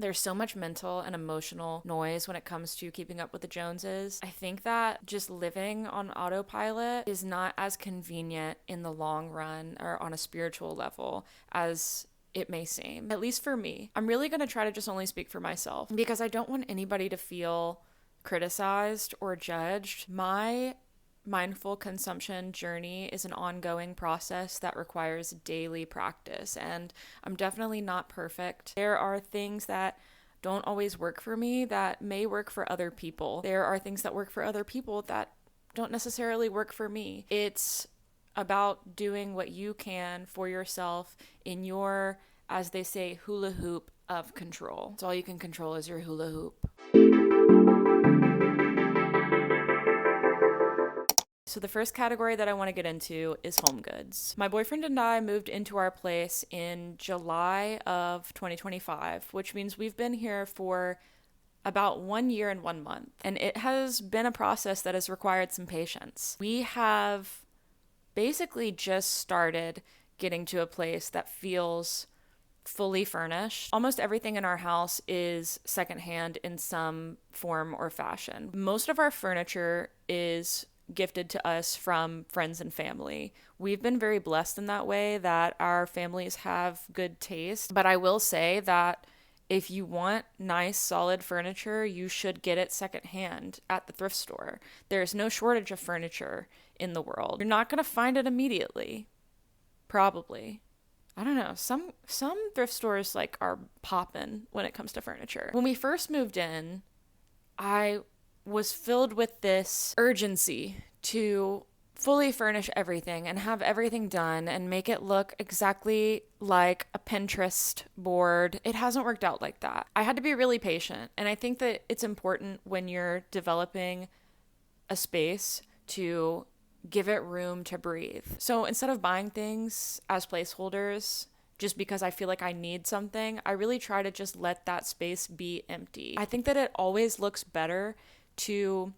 There's so much mental and emotional noise when it comes to keeping up with the Joneses. I think that just living on autopilot is not as convenient in the long run or on a spiritual level as it may seem, at least for me. I'm really going to try to just only speak for myself because I don't want anybody to feel criticized or judged. My mindful consumption journey is an ongoing process that requires daily practice, and I'm definitely not perfect. There are things that don't always work for me that may work for other people. There are things that work for other people that don't necessarily work for me. It's about doing what you can for yourself in your, as they say, hula hoop of control. It's all you can control is your hula hoop. So the first category that I want to get into is home goods. My boyfriend and I moved into our place in July of 2025, which means we've been here for about 1 year and 1 month. And it has been a process that has required some patience. We have basically just started getting to a place that feels fully furnished. Almost everything in our house is secondhand in some form or fashion. Most of our furniture is gifted to us from friends and family. We've been very blessed in that way that our families have good taste. But I will say that if you want nice, solid furniture, you should get it secondhand at the thrift store. There's no shortage of furniture in the world. You're not going to find it immediately. Probably. I don't know. Some thrift stores like are popping when it comes to furniture. When we first moved in, I was filled with this urgency to fully furnish everything and have everything done and make it look exactly like a Pinterest board. It hasn't worked out like that. I had to be really patient, and I think that it's important when you're developing a space to give it room to breathe. So instead of buying things as placeholders just because I feel like I need something, I really try to just let that space be empty. I think that it always looks better to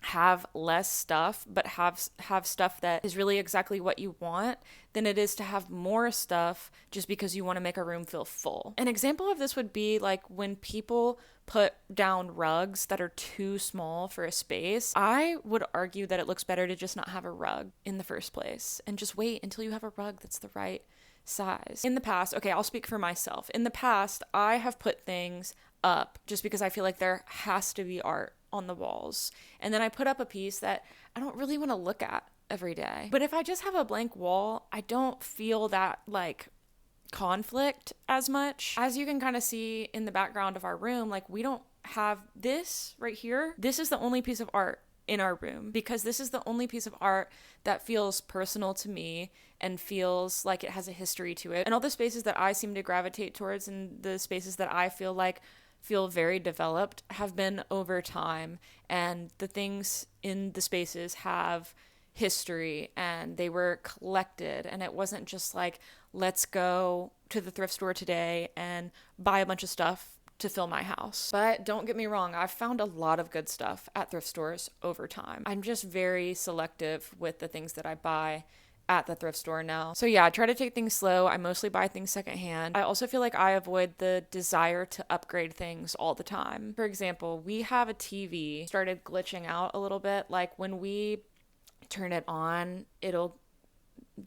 have less stuff but have stuff that is really exactly what you want than it is to have more stuff just because you want to make a room feel full. An example of this would be like when people put down rugs that are too small for a space. I would argue that it looks better to just not have a rug in the first place and just wait until you have a rug that's the right size. In the past, okay, I'll speak for myself. In the past, I have put things up just because I feel like there has to be art on the walls. And then I put up a piece that I don't really want to look at every day. But if I just have a blank wall, I don't feel that like conflict as much. As you can kind of see in the background of our room, like we don't have this right here. This is the only piece of art in our room because this is the only piece of art that feels personal to me and feels like it has a history to it. And all the spaces that I seem to gravitate towards and the spaces that I feel very developed have been over time, and the things in the spaces have history and they were collected, and it wasn't just like, let's go to the thrift store today and buy a bunch of stuff to fill my house. But don't get me wrong, I've found a lot of good stuff at thrift stores over time. I'm just very selective with the things that I buy at the thrift store now. So yeah, I try to take things slow. I mostly buy things secondhand. I also feel like I avoid the desire to upgrade things all the time. For example, we have a TV started glitching out a little bit. Like when we turn it on, it'll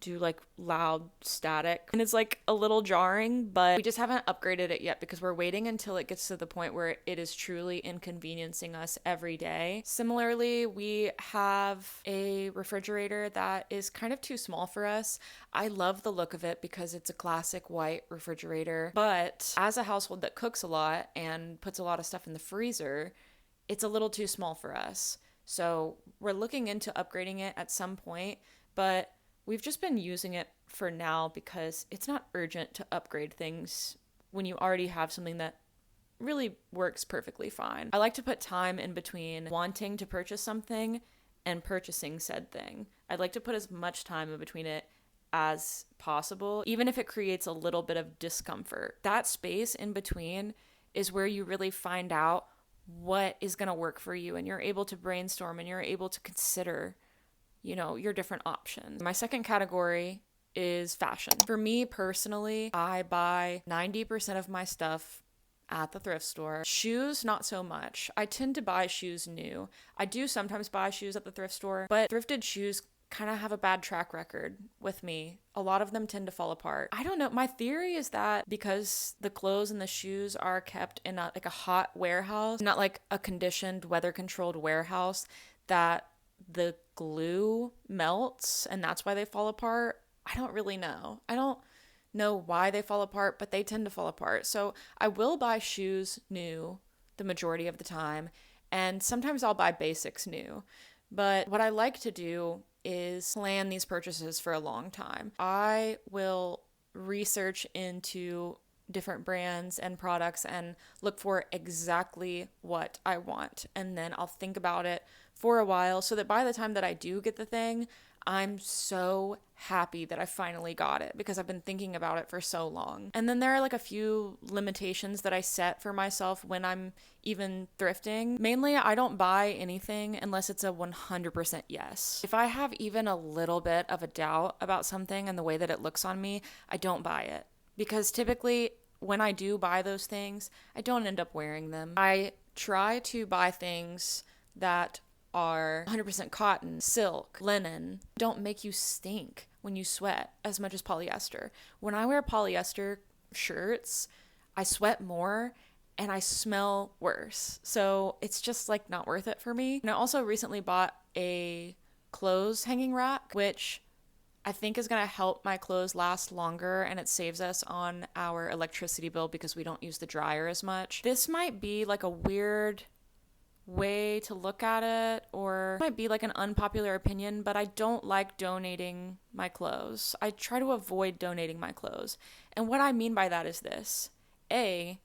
do like loud static and it's like a little jarring, but we just haven't upgraded it yet because we're waiting until it gets to the point where it is truly inconveniencing us every day. Similarly, we have a refrigerator that is kind of too small for us. I love the look of it because it's a classic white refrigerator, but as a household that cooks a lot and puts a lot of stuff in the freezer, it's a little too small for us. So we're looking into upgrading it at some point, but we've just been using it for now because it's not urgent to upgrade things when you already have something that really works perfectly fine. I like to put time in between wanting to purchase something and purchasing said thing. I'd like to put as much time in between it as possible, even if it creates a little bit of discomfort. That space in between is where you really find out what is going to work for you, and you're able to brainstorm and you're able to consider your different options. My second category is fashion. For me personally, I buy 90% of my stuff at the thrift store. Shoes, not so much. I tend to buy shoes new. I do sometimes buy shoes at the thrift store, but thrifted shoes kind of have a bad track record with me. A lot of them tend to fall apart. I don't know. My theory is that because the clothes and the shoes are kept in a hot warehouse, not like a conditioned, weather-controlled warehouse, that the glue melts and that's why they fall apart. I don't really know. I don't know why they fall apart, but they tend to fall apart. So I will buy shoes new the majority of the time, and sometimes I'll buy basics new. But what I like to do is plan these purchases for a long time. I will research into different brands and products and look for exactly what I want. And then I'll think about it for a while so that by the time that I do get the thing, I'm so happy that I finally got it because I've been thinking about it for so long. And then there are like a few limitations that I set for myself when I'm even thrifting. Mainly, I don't buy anything unless it's a 100% yes. If I have even a little bit of a doubt about something and the way that it looks on me, I don't buy it. Because typically, when I do buy those things, I don't end up wearing them. I try to buy things that are 100% cotton, silk, linen, don't make you stink when you sweat as much as polyester. When I wear polyester shirts, I sweat more and I smell worse. So it's just like not worth it for me. And I also recently bought a clothes hanging rack, which I think is going to help my clothes last longer, and it saves us on our electricity bill because we don't use the dryer as much. This might be like a weird way to look at it, or it might be like an unpopular opinion, but I don't like donating my clothes. I try to avoid donating my clothes. And what I mean by that is this. A,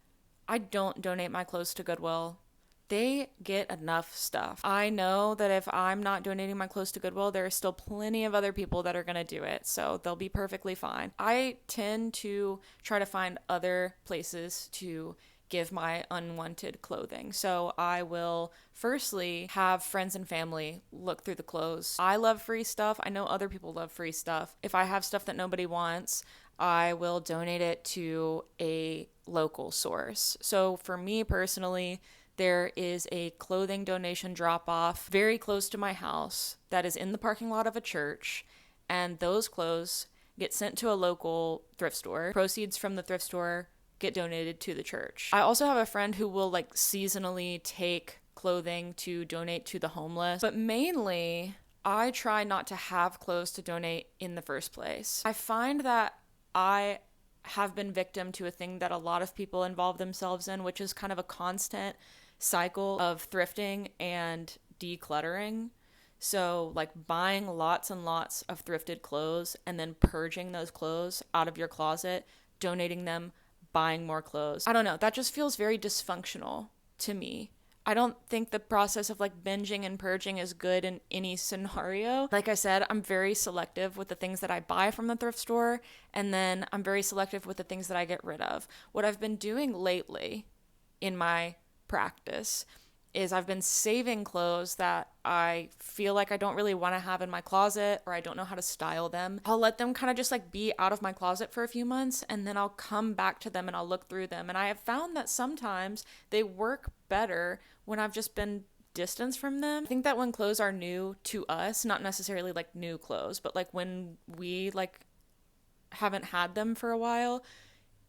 I don't donate my clothes to Goodwill. They get enough stuff. I know that if I'm not donating my clothes to Goodwill, there are still plenty of other people that are going to do it, so they'll be perfectly fine. I tend to try to find other places to give my unwanted clothing. So I will firstly have friends and family look through the clothes. I love free stuff. I know other people love free stuff. If I have stuff that nobody wants, I will donate it to a local source. So for me personally, there is a clothing donation drop-off very close to my house that is in the parking lot of a church, and those clothes get sent to a local thrift store. Proceeds from the thrift store get donated to the church. I also have a friend who will like seasonally take clothing to donate to the homeless, but mainly I try not to have clothes to donate in the first place. I find that I have been victim to a thing that a lot of people involve themselves in, which is kind of a constant cycle of thrifting and decluttering. So like buying lots and lots of thrifted clothes and then purging those clothes out of your closet, donating them, buying more clothes. I don't know. That just feels very dysfunctional to me. I don't think the process of like binging and purging is good in any scenario. Like I said, I'm very selective with the things that I buy from the thrift store, and then I'm very selective with the things that I get rid of. What I've been doing lately in my practice is I've been saving clothes that I feel like I don't really want to have in my closet, or I don't know how to style them. I'll let them kind of just like be out of my closet for a few months, and then I'll come back to them and I'll look through them. And I have found that sometimes they work better when I've just been distanced from them. I think that when clothes are new to us, not necessarily like new clothes, but like when we like haven't had them for a while,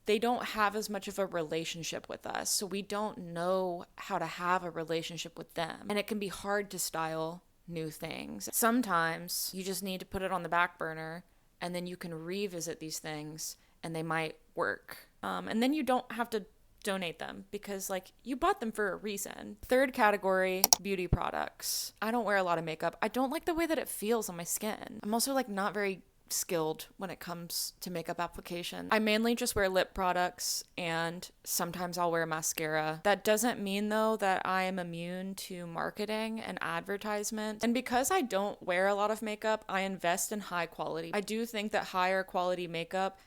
they don't have as much of a relationship with us. So we don't know how to have a relationship with them. And it can be hard to style new things. Sometimes you just need to put it on the back burner, and then you can revisit these things and they might work. And then you don't have to donate them because like you bought them for a reason. Third category, beauty products. I don't wear a lot of makeup. I don't like the way that it feels on my skin. I'm also like not very skilled when it comes to makeup application. I mainly just wear lip products, and sometimes I'll wear mascara. That doesn't mean though that I am immune to marketing and advertisement. And because I don't wear a lot of makeup, I invest in high quality. I do think that higher quality makeup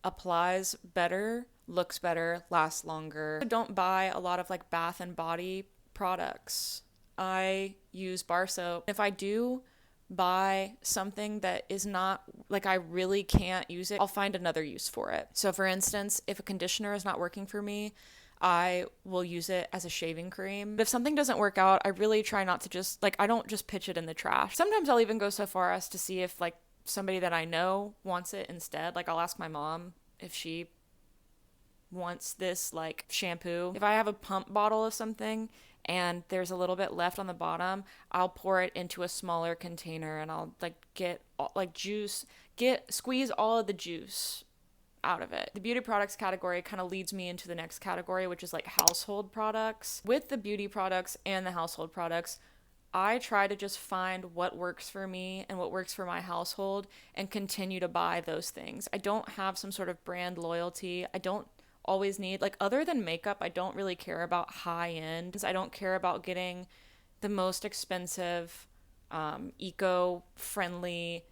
applies better, looks better, lasts longer. I don't buy a lot of like bath and body products. I use bar soap. If I do buy something that is not like I really can't use it, I'll find another use for it. So for instance, if a conditioner is not working for me, I will use it as a shaving cream. But if something doesn't work out, I really try not to just, like, I don't just pitch it in the trash. Sometimes I'll even go so far as to see if, like, somebody that I know wants it instead. Like, I'll ask my mom if she wants this, like, shampoo. If I have a pump bottle of something and there's a little bit left on the bottom, I'll pour it into a smaller container and I'll, like, get, like, squeeze all of the juice out of it. The beauty products category kind of leads me into the next category, which is like household products. With the beauty products and the household products, I try to just find what works for me and what works for my household and continue to buy those things. I don't have some sort of brand loyalty. I don't always need, like, other than makeup, I don't really care about high end. I don't care about getting the most expensive, eco-friendly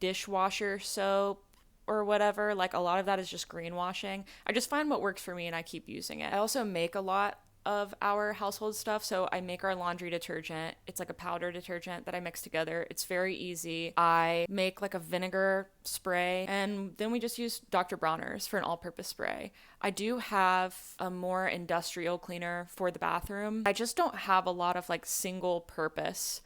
dishwasher soap or whatever. Like, a lot of that is just greenwashing. I just find what works for me and I keep using it. I also make a lot of our household stuff. So I make our laundry detergent. It's like a powder detergent that I mix together. It's very easy. I make like a vinegar spray, and then we just use Dr. Bronner's for an all-purpose spray. I do have a more industrial cleaner for the bathroom. I just don't have a lot of like single purpose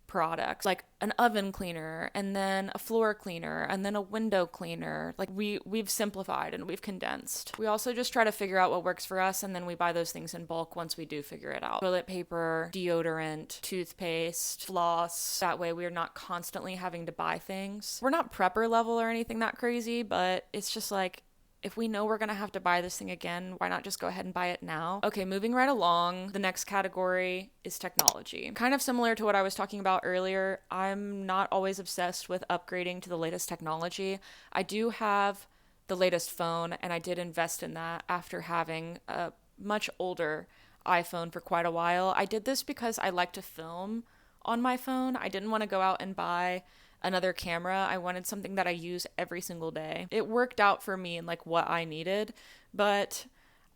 products, like an oven cleaner and then a floor cleaner and then a window cleaner. Like, we've simplified and we've condensed. We also just try to figure out what works for us, and then we buy those things in bulk once we do figure it out. Toilet paper, deodorant, toothpaste, floss. That way we're not constantly having to buy things. We're not prepper level or anything that crazy, but it's just like, if we know we're going to have to buy this thing again, why not just go ahead and buy it now? Okay, moving right along. The next category is technology. Kind of similar to what I was talking about earlier, I'm not always obsessed with upgrading to the latest technology. I do have the latest phone, and I did invest in that after having a much older iPhone for quite a while. I did this because I like to film on my phone. I didn't want to go out and buy another camera. I wanted something that I use every single day. It worked out for me and like what I needed, but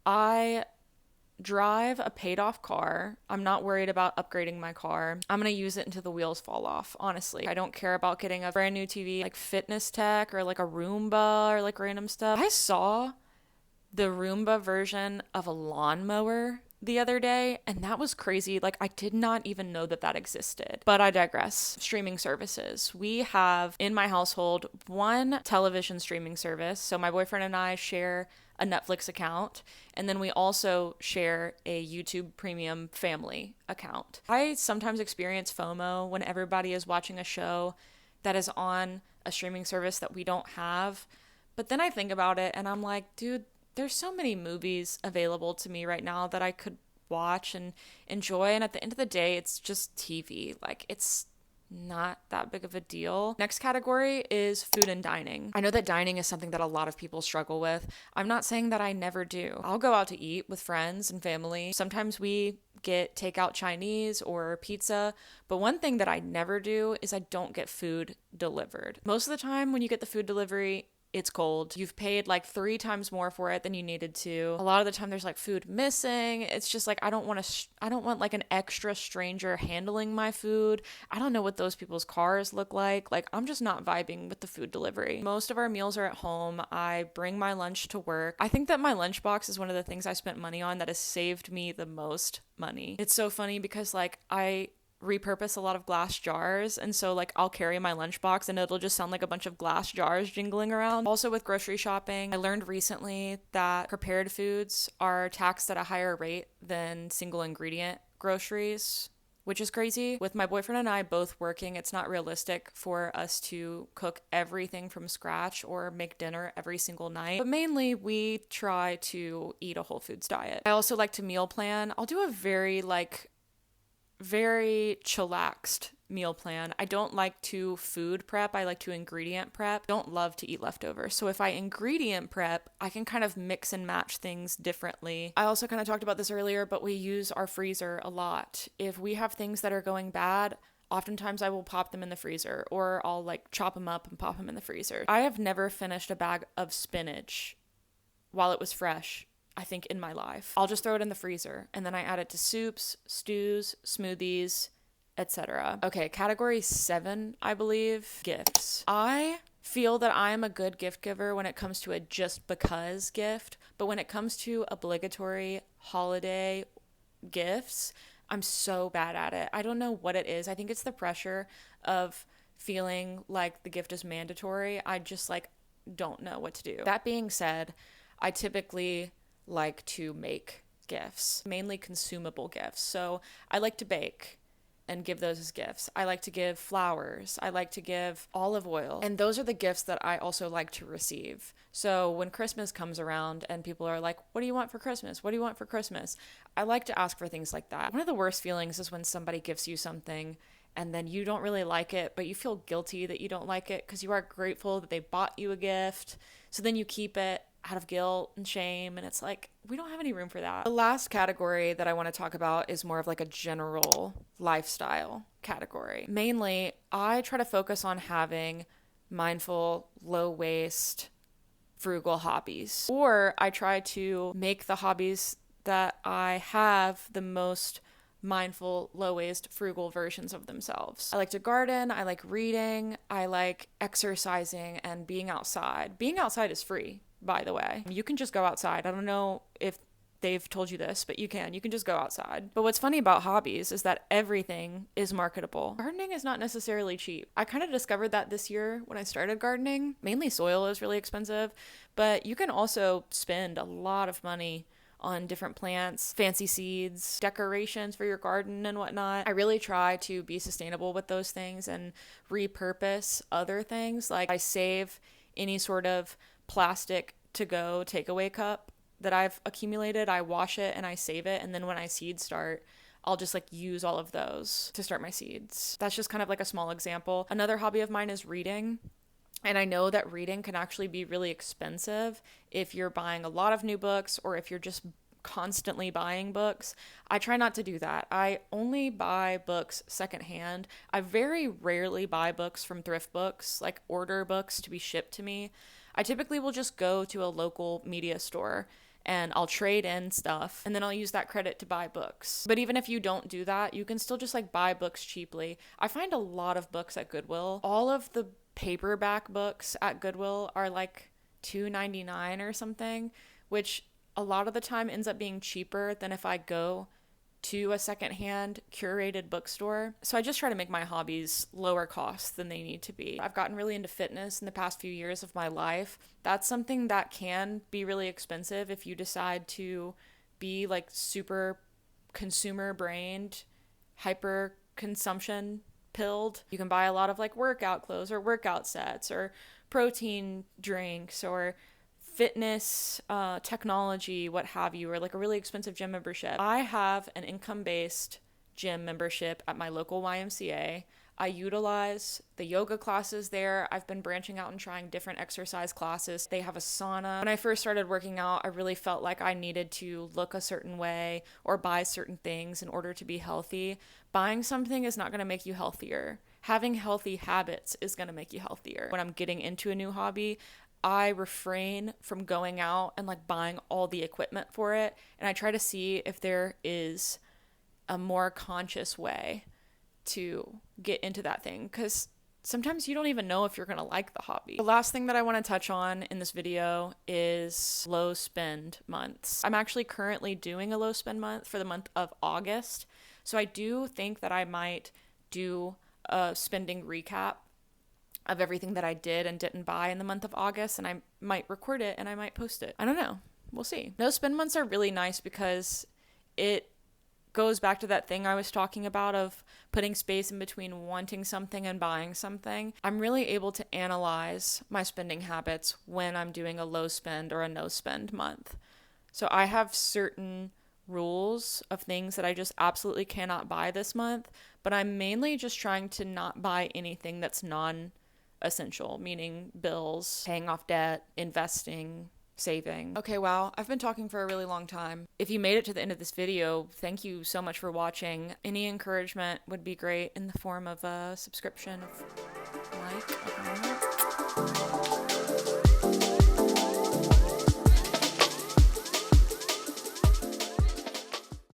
I drive a paid off car. I'm not worried about upgrading my car. I'm going to use it until the wheels fall off, honestly. I don't care about getting a brand new TV, like fitness tech or like a Roomba or like random stuff. I saw the Roomba version of a lawnmower the other day, and that was crazy. Like, I did not even know that that existed. But I digress. Streaming services. We have in my household one television streaming service. So my boyfriend and I share a Netflix account, and then we also share a YouTube Premium family account. I sometimes experience FOMO when everybody is watching a show that is on a streaming service that we don't have. But then I think about it and I'm like, dude, there's so many movies available to me right now that I could watch and enjoy. And at the end of the day, it's just TV. Like, it's not that big of a deal. Next category is food and dining. I know that dining is something that a lot of people struggle with. I'm not saying that I never do. I'll go out to eat with friends and family. Sometimes we get takeout Chinese or pizza, but one thing that I never do is I don't get food delivered. Most of the time when you get the food delivery, it's cold. You've paid like 3 times more for it than you needed to. A lot of the time there's like food missing. It's just like, I don't want like an extra stranger handling my food. I don't know what those people's cars look like. Like, I'm just not vibing with the food delivery. Most of our meals are at home. I bring my lunch to work. I think that my lunchbox is one of the things I spent money on that has saved me the most money. It's so funny because like I repurpose a lot of glass jars, and so like I'll carry my lunchbox and it'll just sound like a bunch of glass jars jingling around. Also with grocery shopping, I learned recently that prepared foods are taxed at a higher rate than single ingredient groceries, which is crazy. With my boyfriend and I both working, it's not realistic for us to cook everything from scratch or make dinner every single night. But mainly we try to eat a whole foods diet. I also like to meal plan. I'll do a very chillaxed meal plan. I don't like to food prep. I like to ingredient prep. Don't love to eat leftovers. So if I ingredient prep, I can kind of mix and match things differently. I also kind of talked about this earlier, but we use our freezer a lot. If we have things that are going bad, oftentimes I will pop them in the freezer, or I'll like chop them up and pop them in the freezer. I have never finished a bag of spinach while it was fresh, I think, in my life. I'll just throw it in the freezer and then I add it to soups, stews, smoothies, etc. Okay, category 7, I believe, gifts. I feel that I am a good gift giver when it comes to a just because gift, But when it comes to obligatory holiday gifts, I'm so bad at it. I don't know what it is. I think it's the pressure of feeling like the gift is mandatory. I just like don't know what to do. That being said, I typically like to make gifts, mainly consumable gifts. So I like to bake and give those as gifts. I like to give flowers. I like to give olive oil. And those are the gifts that I also like to receive. So when Christmas comes around and people are like, what do you want for Christmas? What do you want for Christmas? I like to ask for things like that. One of the worst feelings is when somebody gives you something and then you don't really like it, but you feel guilty that you don't like it because you are grateful that they bought you a gift. So then you keep it out of guilt and shame, and it's like, we don't have any room for that. The last category that I want to talk about is more of like a general lifestyle category. Mainly, I try to focus on having mindful, low waste, frugal hobbies. Or I try to make the hobbies that I have the most mindful, low waste, frugal versions of themselves. I like to garden, I like reading, I like exercising and being outside. Being outside is free, by the way. You can just go outside. I don't know if they've told you this, but you can just go outside. But what's funny about hobbies is that everything is marketable. Gardening is not necessarily cheap. I kind of discovered that this year when I started gardening. Mainly soil is really expensive, but you can also spend a lot of money on different plants, fancy seeds, decorations for your garden and whatnot. I really try to be sustainable with those things and repurpose other things. Like I save any sort of plastic to-go takeaway cup that I've accumulated. I wash it and I save it, and then when I seeds start, I'll just like use all of those to start my seeds. That's just kind of like a small example. Another hobby of mine is reading. And I know that reading can actually be really expensive if you're buying a lot of new books or if you're just constantly buying books. I try not to do that. I only buy books secondhand. I very rarely buy books from thrift books, like order books to be shipped to me. I typically will just go to a local media store and I'll trade in stuff and then I'll use that credit to buy books. But even if you don't do that, you can still just like buy books cheaply. I find a lot of books at Goodwill. All of the paperback books at Goodwill are like $2.99 or something, which a lot of the time ends up being cheaper than if I go to a secondhand curated bookstore. So I just try to make my hobbies lower cost than they need to be. I've gotten really into fitness in the past few years of my life. That's something that can be really expensive if you decide to be like super consumer brained, hyper consumption pilled. You can buy a lot of like workout clothes or workout sets or protein drinks or fitness, technology, what have you, or like a really expensive gym membership. I have an income-based gym membership at my local YMCA. I utilize the yoga classes there. I've been branching out and trying different exercise classes. They have a sauna. When I first started working out, I really felt like I needed to look a certain way or buy certain things in order to be healthy. Buying something is not going to make you healthier. Having healthy habits is going to make you healthier. When I'm getting into a new hobby, I refrain from going out and like buying all the equipment for it. And I try to see if there is a more conscious way to get into that thing, because sometimes you don't even know if you're going to like the hobby. The last thing that I want to touch on in this video is low spend months. I'm actually currently doing a low spend month for the month of August. So I do think that I might do a spending recap of everything that I did and didn't buy in the month of August, and I might record it and I might post it. I don't know. We'll see. No spend months are really nice because it goes back to that thing I was talking about of putting space in between wanting something and buying something. I'm really able to analyze my spending habits when I'm doing a low spend or a no spend month. So I have certain rules of things that I just absolutely cannot buy this month, but I'm mainly just trying to not buy anything that's non-essential, meaning bills, paying off debt, investing, saving. Okay, wow, I've been talking for a really long time. If you made it to the end of this video, thank you so much for watching. Any encouragement would be great in the form of a subscription, like, a comment.